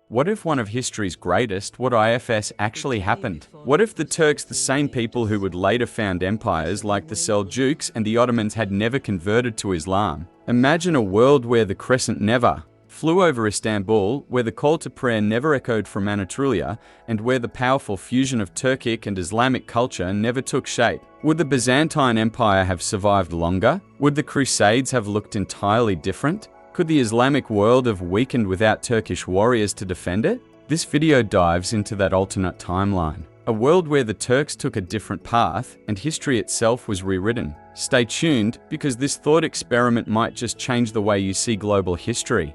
What if one of history's greatest, what IFS actually happened? What if the Turks, the same people who would later found empires like the Seljuks and the Ottomans, had never converted to Islam? Imagine a world where the crescent never flew over Istanbul, where the call to prayer never echoed from Anatolia, and where the powerful fusion of Turkic and Islamic culture never took shape. Would the Byzantine Empire have survived longer? Would the Crusades have looked entirely different? Could the Islamic world have weakened without Turkish warriors to defend it? This video dives into that alternate timeline. A world where the Turks took a different path and history itself was rewritten. Stay tuned, because this thought experiment might just change the way you see global history.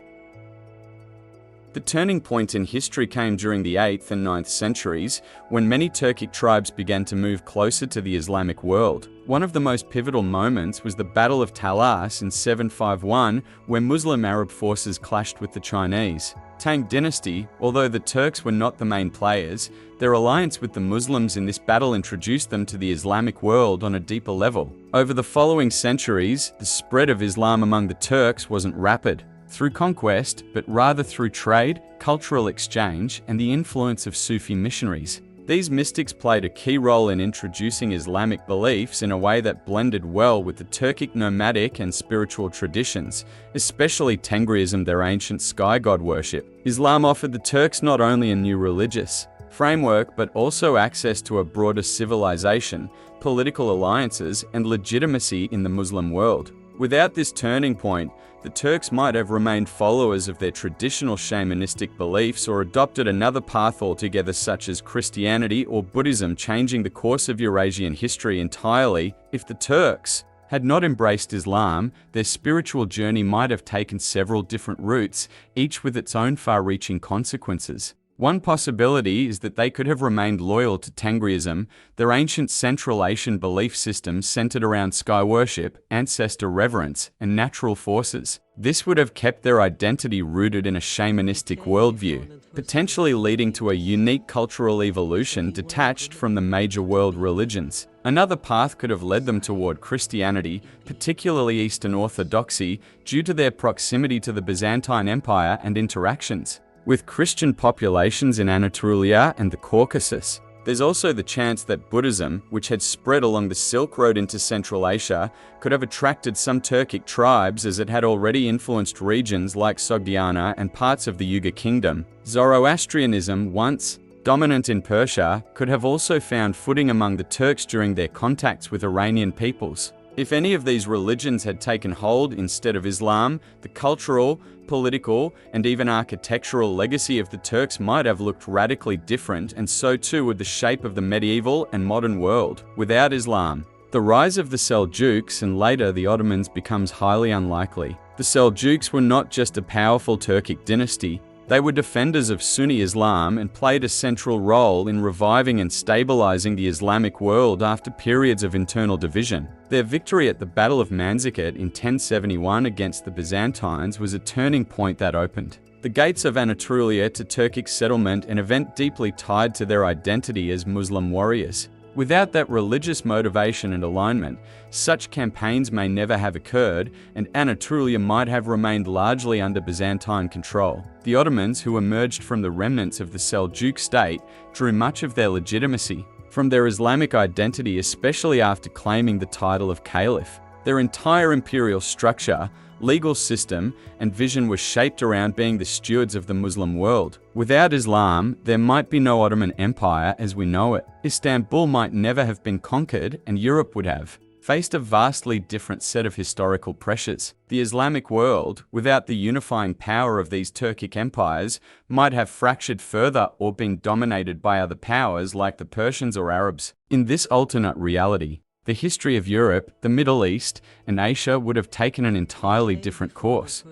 The turning point in history came during the 8th and 9th centuries, when many Turkic tribes began to move closer to the Islamic world. One of the most pivotal moments was the Battle of Talas in 751, where Muslim Arab forces clashed with the Chinese. Tang dynasty, although the Turks were not the main players, their alliance with the Muslims in this battle introduced them to the Islamic world on a deeper level. Over the following centuries, the spread of Islam among the Turks wasn't rapid through conquest, but rather through trade, cultural exchange, and the influence of Sufi missionaries. These mystics played a key role in introducing Islamic beliefs in a way that blended well with the Turkic nomadic and spiritual traditions, especially Tengriism, their ancient sky god worship. Islam offered the Turks not only a new religious framework, but also access to a broader civilization, political alliances, and legitimacy in the Muslim world. Without this turning point, the Turks might have remained followers of their traditional shamanistic beliefs or adopted another path altogether, such as Christianity or Buddhism, changing the course of Eurasian history entirely. If the Turks had not embraced Islam, their spiritual journey might have taken several different routes, each with its own far-reaching consequences. One possibility is that they could have remained loyal to Tengriism, their ancient Central Asian belief system centered around sky worship, ancestor reverence, and natural forces. This would have kept their identity rooted in a shamanistic worldview, potentially leading to a unique cultural evolution detached from the major world religions. Another path could have led them toward Christianity, particularly Eastern Orthodoxy, due to their proximity to the Byzantine Empire and interactions with Christian populations in Anatolia and the Caucasus. There's also the chance that Buddhism, which had spread along the Silk Road into Central Asia, could have attracted some Turkic tribes, as it had already influenced regions like Sogdiana and parts of the Ugar kingdom. Zoroastrianism, once dominant in Persia, could have also found footing among the Turks during their contacts with Iranian peoples. If any of these religions had taken hold instead of Islam, the cultural, political, and even architectural legacy of the Turks might have looked radically different, and so too would the shape of the medieval and modern world. Without Islam, the rise of the Seljuks and later the Ottomans becomes highly unlikely. The Seljuks were not just a powerful Turkic dynasty, they were defenders of Sunni Islam and played a central role in reviving and stabilizing the Islamic world after periods of internal division. Their victory at the Battle of Manzikert in 1071 against the Byzantines was a turning point that opened the gates of Anatolia to Turkic settlement, an event deeply tied to their identity as Muslim warriors. Without that religious motivation and alignment, such campaigns may never have occurred, and Anatolia might have remained largely under Byzantine control. The Ottomans, who emerged from the remnants of the Seljuk state, drew much of their legitimacy from their Islamic identity, especially after claiming the title of caliph. Their entire imperial structure, legal system, and vision was shaped around being the stewards of the Muslim world. Without Islam, there might be no Ottoman Empire as we know it. Istanbul might never have been conquered, and Europe would have faced a vastly different set of historical pressures. The Islamic world, without the unifying power of these Turkic empires, might have fractured further or been dominated by other powers like the Persians or Arabs. In this alternate reality, the history of Europe, the Middle East, and Asia would have taken an entirely different course.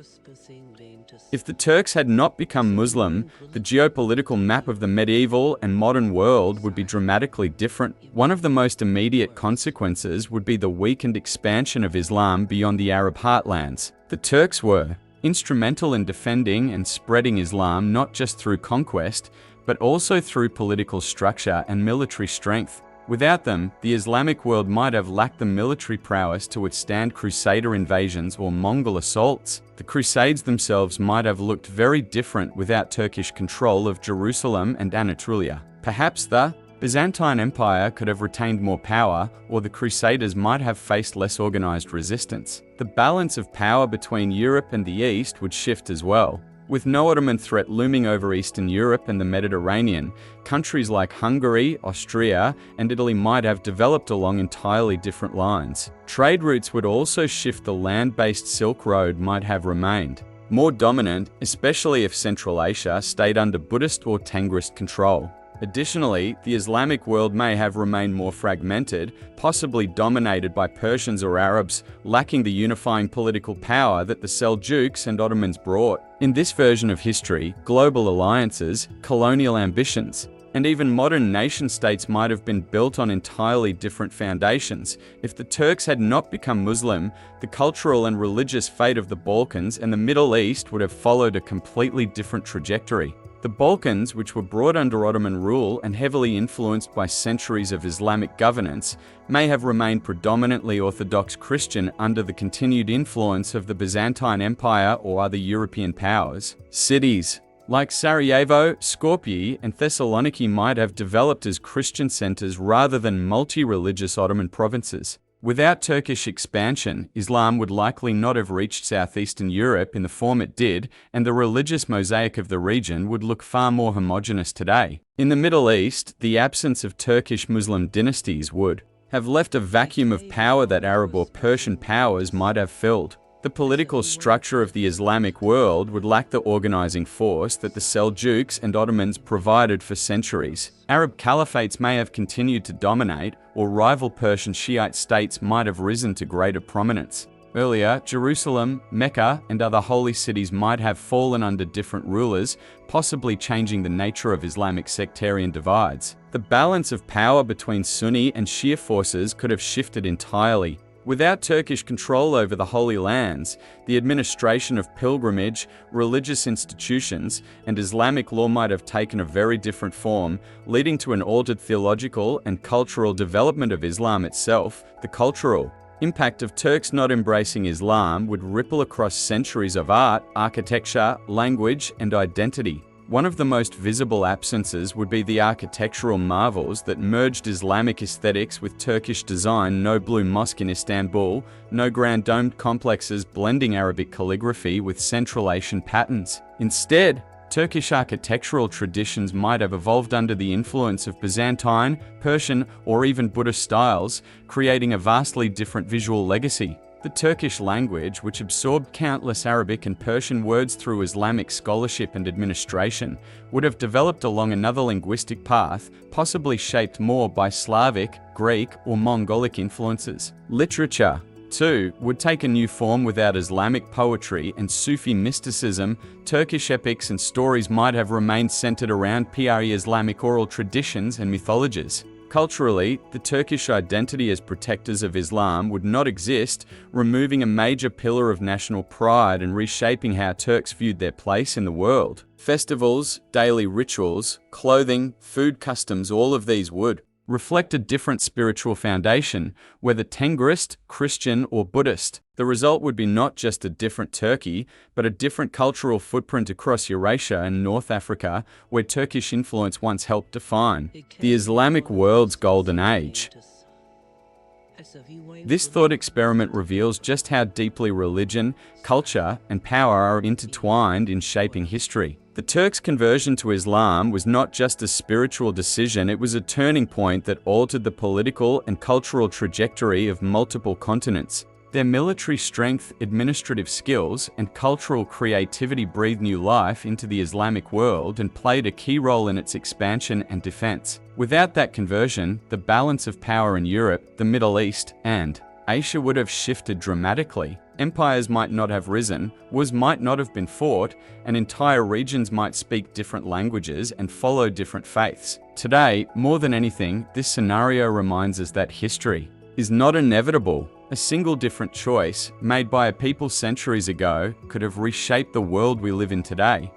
If the Turks had not become Muslim, the geopolitical map of the medieval and modern world would be dramatically different. One of the most immediate consequences would be the weakened expansion of Islam beyond the Arab heartlands. The Turks were instrumental in defending and spreading Islam not just through conquest, but also through political structure and military strength. Without them, the Islamic world might have lacked the military prowess to withstand Crusader invasions or Mongol assaults. The Crusades themselves might have looked very different without Turkish control of Jerusalem and Anatolia. Perhaps the Byzantine Empire could have retained more power, or the Crusaders might have faced less organized resistance. The balance of power between Europe and the East would shift as well. With no Ottoman threat looming over Eastern Europe and the Mediterranean, countries like Hungary, Austria, and Italy might have developed along entirely different lines. Trade routes would also shift. The land-based Silk Road might have remained more dominant, especially if Central Asia stayed under Buddhist or Tengrist control. Additionally, the Islamic world may have remained more fragmented, possibly dominated by Persians or Arabs, lacking the unifying political power that the Seljuks and Ottomans brought. In this version of history, global alliances, colonial ambitions, and even modern nation-states might have been built on entirely different foundations. If the Turks had not become Muslim, the cultural and religious fate of the Balkans and the Middle East would have followed a completely different trajectory. The Balkans, which were brought under Ottoman rule and heavily influenced by centuries of Islamic governance, may have remained predominantly Orthodox Christian under the continued influence of the Byzantine Empire or other European powers. Cities like Sarajevo, Skopje, and Thessaloniki might have developed as Christian centers rather than multi-religious Ottoman provinces. Without Turkish expansion, Islam would likely not have reached southeastern Europe in the form it did, and the religious mosaic of the region would look far more homogeneous today. In the Middle East, the absence of Turkish Muslim dynasties would have left a vacuum of power that Arab or Persian powers might have filled. The political structure of the Islamic world would lack the organizing force that the Seljuks and Ottomans provided for centuries. Arab caliphates may have continued to dominate, or rival Persian Shiite states might have risen to greater prominence. Earlier, Jerusalem, Mecca, and other holy cities might have fallen under different rulers, possibly changing the nature of Islamic sectarian divides. The balance of power between Sunni and Shia forces could have shifted entirely. Without Turkish control over the Holy Lands, the administration of pilgrimage, religious institutions, and Islamic law might have taken a very different form, leading to an altered theological and cultural development of Islam itself. The cultural impact of Turks not embracing Islam would ripple across centuries of art, architecture, language, and identity. One of the most visible absences would be the architectural marvels that merged Islamic aesthetics with Turkish design. No blue mosque in Istanbul, no grand domed complexes blending Arabic calligraphy with Central Asian patterns. Instead, Turkish architectural traditions might have evolved under the influence of Byzantine, Persian, or even Buddhist styles, creating a vastly different visual legacy. The Turkish language, which absorbed countless Arabic and Persian words through Islamic scholarship and administration, would have developed along another linguistic path, possibly shaped more by Slavic, Greek, or Mongolic influences. Literature, too, would take a new form without Islamic poetry and Sufi mysticism. Turkish epics and stories might have remained centered around pre-Islamic oral traditions and mythologies. Culturally, the Turkish identity as protectors of Islam would not exist, removing a major pillar of national pride and reshaping how Turks viewed their place in the world. Festivals, daily rituals, clothing, food customs, all of these would reflect a different spiritual foundation, whether Tengrist, Christian, or Buddhist. The result would be not just a different Turkey, but a different cultural footprint across Eurasia and North Africa, where Turkish influence once helped define the Islamic world's golden age. This thought experiment reveals just how deeply religion, culture, and power are intertwined in shaping history. The Turks' conversion to Islam was not just a spiritual decision, it was a turning point that altered the political and cultural trajectory of multiple continents. Their military strength, administrative skills, and cultural creativity breathed new life into the Islamic world and played a key role in its expansion and defense. Without that conversion, the balance of power in Europe, the Middle East, and Asia would have shifted dramatically. Empires might not have risen, wars might not have been fought, and entire regions might speak different languages and follow different faiths. Today, more than anything, this scenario reminds us that history is not inevitable. A single different choice, made by a people centuries ago, could have reshaped the world we live in today.